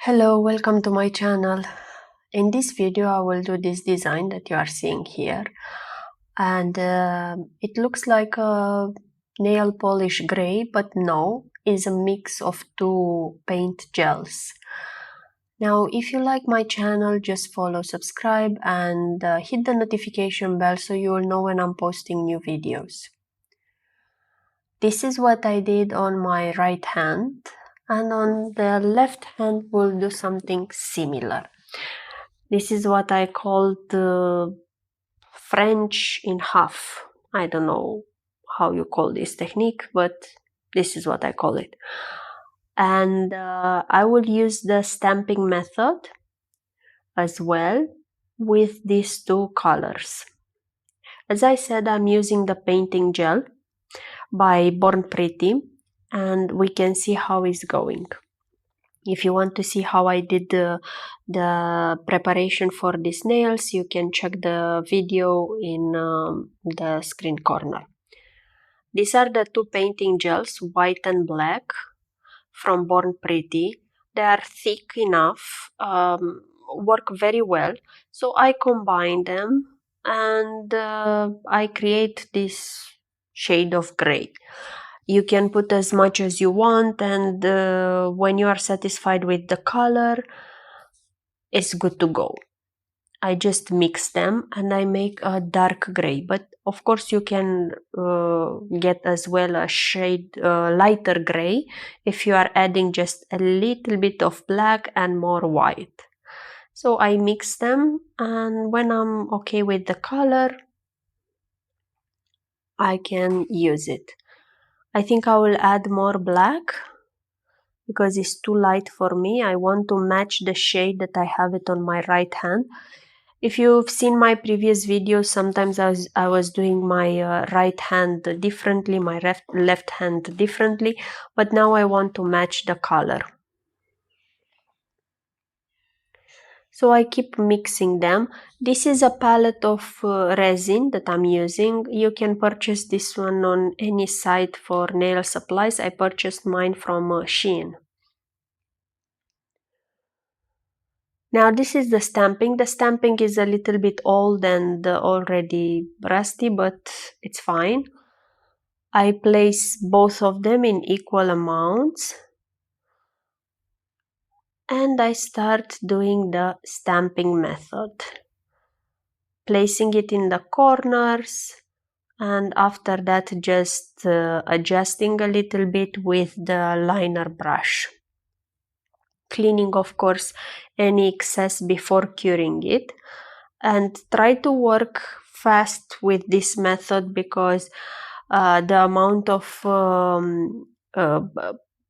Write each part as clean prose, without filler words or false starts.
Hello, welcome to my channel. In this video I will do this design that you are seeing here, and it looks like a nail polish gray, but no, it's a mix of two paint gels. Now if you like my channel, just follow, subscribe, and hit the notification bell so you will know when I'm posting new videos. This is what I did on my right hand, and on the left hand we'll do something similar. This is what I call the French in half. I don't know how you call this technique, but this is what I call it. And I will use the stamping method as well with these two colors. As I said, I'm using the painting gel by Born Pretty, and we can see how it's going. If you want to see how I did the preparation for these nails, you can check the video in the screen corner. These are the two painting gels, white and black, from Born Pretty. They are thick enough, work very well, so I combine them and I create this shade of gray. You can put as much as you want, and when you are satisfied with the color, it's good to go. I just mix them and I make a dark gray, but of course you can get as well a shade lighter gray if you are adding just a little bit of black and more white. So I mix them, and when I'm okay with the color, I can use it. I think I will add more black because it's too light for me. I want to match the shade that I have it on my right hand. If you've seen my previous videos, sometimes I was doing my right hand differently, my left hand differently, but now I want to match the color. So I keep mixing them. This is a palette of resin that I'm using. You can purchase this one on any site for nail supplies. I purchased mine from Shein. Now this is the stamping. The stamping is a little bit old and already rusty, but it's fine. I place both of them in equal amounts and I start doing the stamping method. Placing it in the corners, and after that just adjusting a little bit with the liner brush. Cleaning, of course, any excess before curing it, and try to work fast with this method because the amount of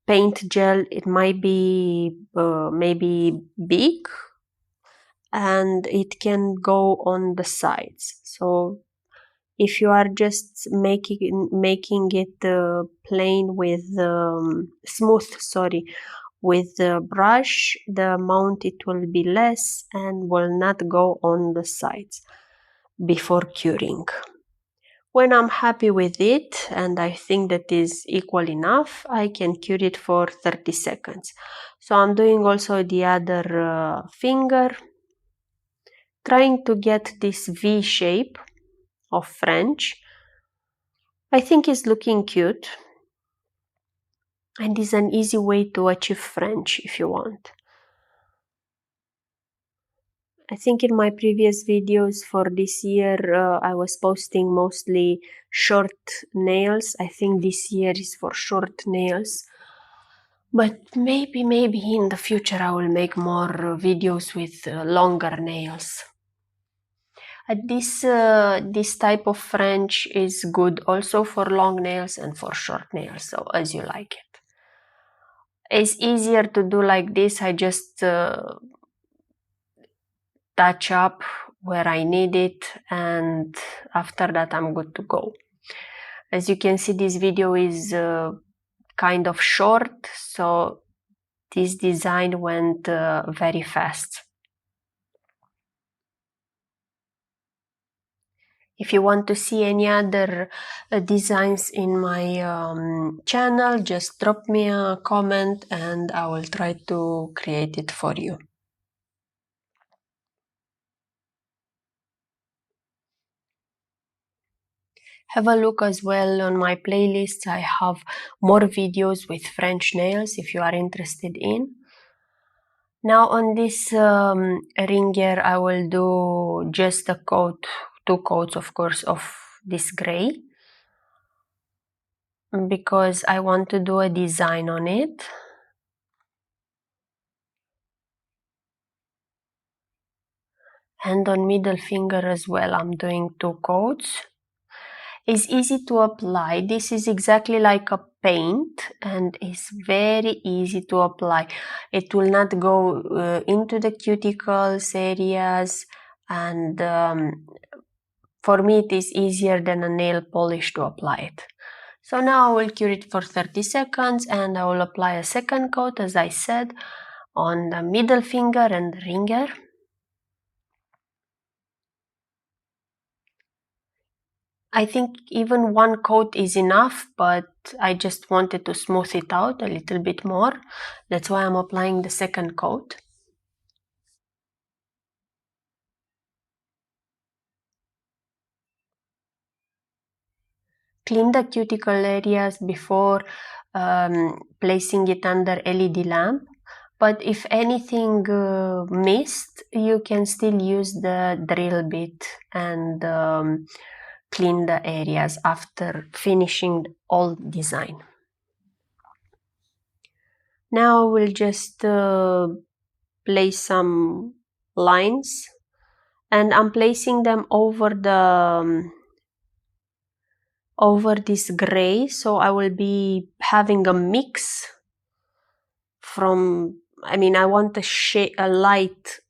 paint gel, it might be maybe big and it can go on the sides. So if you are just making it plain with smooth, with the brush, the amount it will be less and will not go on the sides before curing. When I'm happy with it and I think that is equal enough, I can cure it for 30 seconds. So I'm doing also the other finger, trying to get this V shape of French. I think it's looking cute and is an easy way to achieve French if you want. I think in my previous videos for this year I was posting mostly short nails. I think this year is for short nails. But maybe in the future I will make more videos with longer nails. This type of French is good also for long nails and for short nails, so as you like it. It's easier to do like this. I just touch up where I need it, and after that I'm good to go. As you can see, this video is kind of short, so this design went very fast. If you want to see any other designs in my channel, just drop me a comment and I will try to create it for you. Have a look as well on my playlists. I have more videos with French nails if you are interested in. Now on this ring here, I will do just a coat, 2 coats of course, of this gray, because I want to do a design on it. And on middle finger as well, I'm doing 2 coats. It's easy to apply. This is exactly like a paint and it's very easy to apply. It will not go into the cuticles areas, and for me it is easier than a nail polish to apply it. So now I will cure it for 30 seconds and I will apply a second coat, as I said, on the middle finger and the ringer. I think even 1 coat is enough, but I just wanted to smooth it out a little bit more. That's why I'm applying the second coat. Clean the cuticle areas before placing it under LED lamp. But if anything missed, you can still use the drill bit and clean the areas after finishing all design. Now we'll just place some lines, and I'm placing them over this gray, so I will be having a mix from, I want a light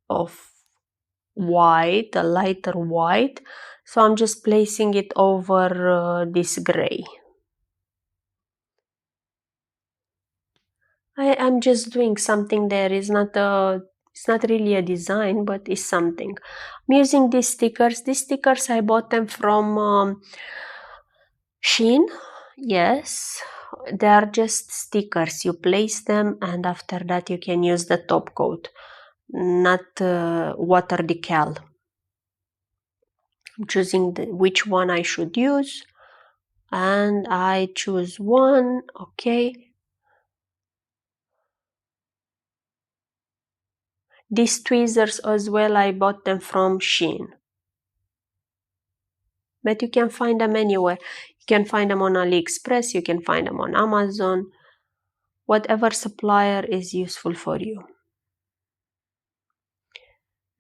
of white, a lighter white, so I'm just placing it over this gray. I'm just doing something there. It's not really a design, but it's something. I'm using these stickers. These stickers I bought them from Shein. Yes, they are just stickers. You place them and after that you can use the top coat, not water decal. I'm choosing which one I should use, and I choose one. Okay. These tweezers as well, I bought them from Shein. But you can find them anywhere. You can find them on AliExpress, you can find them on Amazon. Whatever supplier is useful for you.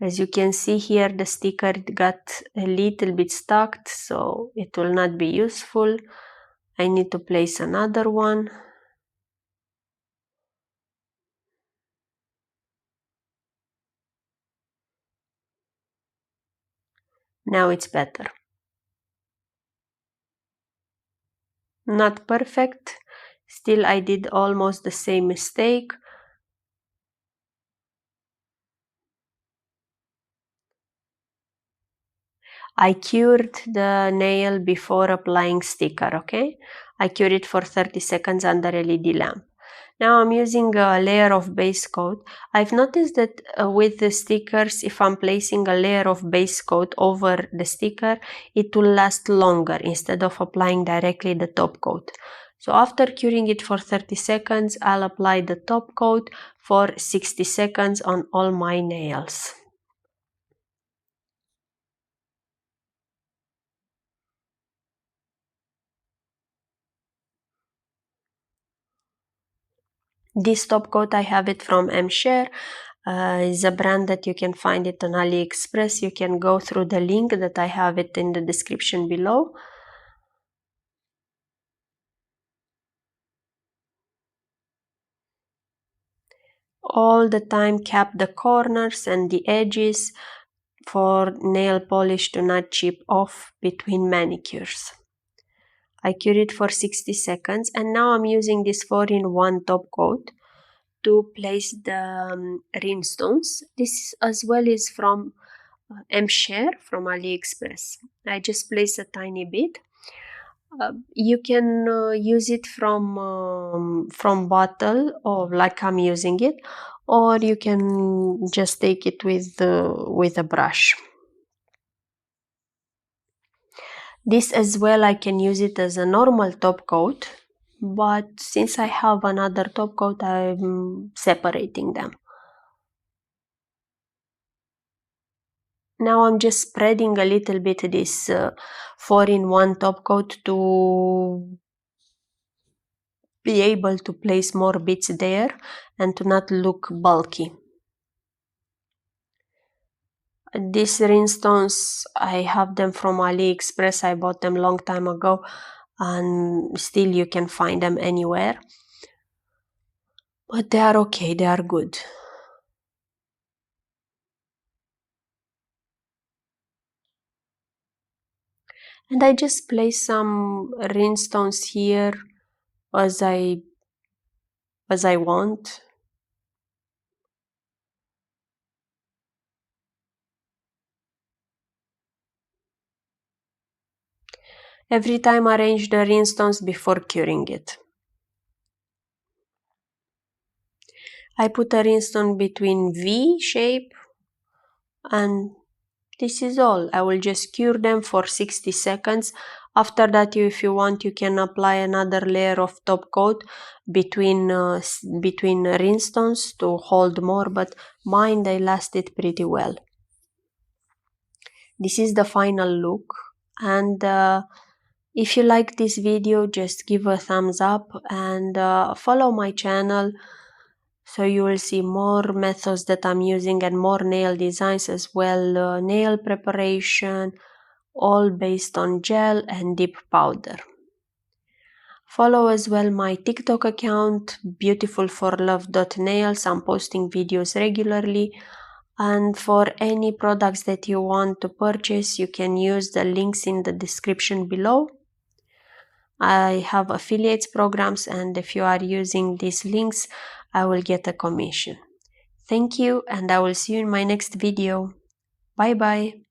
As you can see here, the sticker got a little bit stuck, so it will not be useful. I need to place another one. Now it's better. Not perfect. Still, I did almost the same mistake. I cured the nail before applying sticker, okay? I cured it for 30 seconds under LED lamp. Now I'm using a layer of base coat. I've noticed that with the stickers, if I'm placing a layer of base coat over the sticker, it will last longer instead of applying directly the top coat. So after curing it for 30 seconds, I'll apply the top coat for 60 seconds on all my nails. This top coat, I have it from M-Share. Is a brand that you can find it on AliExpress. You can go through the link that I have it in the description below. All the time cap the corners and the edges for nail polish to not chip off between manicures. I cure it for 60 seconds and now I'm using this 4-in-1 top coat to place the rhinestones. This as well is from M-share from AliExpress. I just place a tiny bit. You can use it from bottle, or like I'm using it, or you can just take it with a brush. This as well, I can use it as a normal top coat, but since I have another top coat, I'm separating them. Now I'm just spreading a little bit this 4-in-1 top coat to be able to place more bits there and to not look bulky. These rhinestones, I have them from AliExpress. I bought them long time ago, and still you can find them anywhere. But they are okay, they are good. And I just place some rhinestones here as I want. Every time arrange the rhinestones before curing it. I put a rhinestone between V shape, and this is all. I will just cure them for 60 seconds. After that, if you want, you can apply another layer of top coat between rhinestones to hold more, but mine, they lasted pretty well. This is the final look, and if you like this video, just give a thumbs up and follow my channel, so you will see more methods that I'm using and more nail designs as well, nail preparation, all based on gel and dip powder. Follow as well my TikTok account, beautifulforlove.nails. I'm posting videos regularly. And for any products that you want to purchase, you can use the links in the description below. I have affiliates programs, and if you are using these links, I will get a commission. Thank you, and I will see you in my next video. Bye bye.